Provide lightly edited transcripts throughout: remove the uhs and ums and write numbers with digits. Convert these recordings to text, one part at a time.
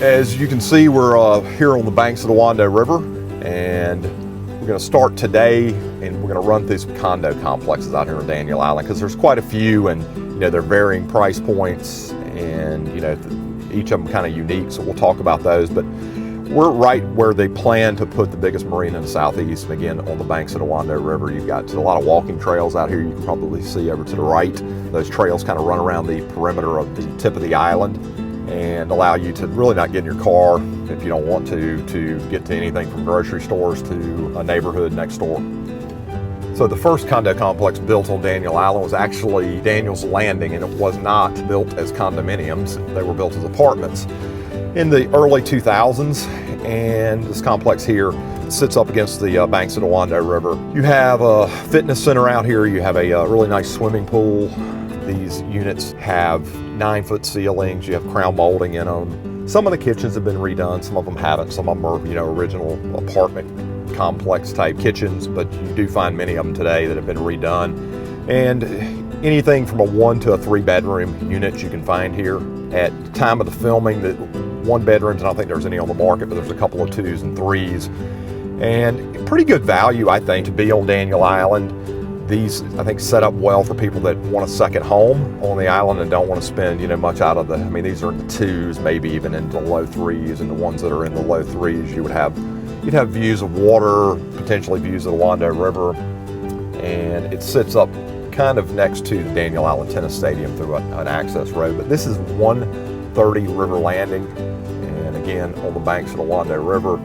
As you can see, we're here on the banks of the Wando River, and we're going to start today, and we're going to run through some condo complexes out here on Daniel Island, because there's quite a few, and they're varying price points, and each of them kind of unique, so we'll talk about those. But we're right where they plan to put the biggest marina in the southeast, and again on the banks of the Wando River. You've got a lot of walking trails out here. You can probably see over to the right. Those trails kind of run around the perimeter of the tip of the island and allow you to really not get in your car if you don't want to get to anything from grocery stores to a neighborhood next door. So the first condo complex built on Daniel Island was actually Daniel's Landing, and it was not built as condominiums. They were built as apartments in the early 2000s, and this complex here sits up against the banks of the Wando River. You have a fitness center out here. You have a really nice swimming pool. These units have 9-foot ceilings. You have crown molding in them. Some of the kitchens have been redone, some of them haven't. Some of them are, original apartment complex type kitchens, but you do find many of them today that have been redone. And anything from a 1 to a 3 bedroom unit you can find here. At the time of the filming, the 1 bedrooms, I don't think there's any on the market, but there's a couple of 2s and 3s. And pretty good value, I think, to be on Daniel Island. These, I think, set up well for people that want a second home on the island and don't want to spend, much out of these are in the 2s, maybe even into the low 3s, and the ones that are in the low 3s, you'd have views of water, potentially views of the Wando River, and it sits up kind of next to the Daniel Island Tennis Stadium through an access road. But this is 130 River Landing, and again, on the banks of the Wando River.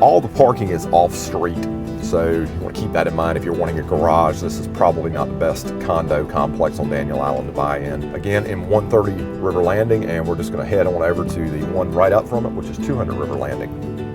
All the parking is off-street, so you want to keep that in mind. If you're wanting a garage, this is probably not the best condo complex on Daniel Island to buy in. Again, in 130 River Landing, and we're just going to head on over to the one right up from it, which is 200 River Landing.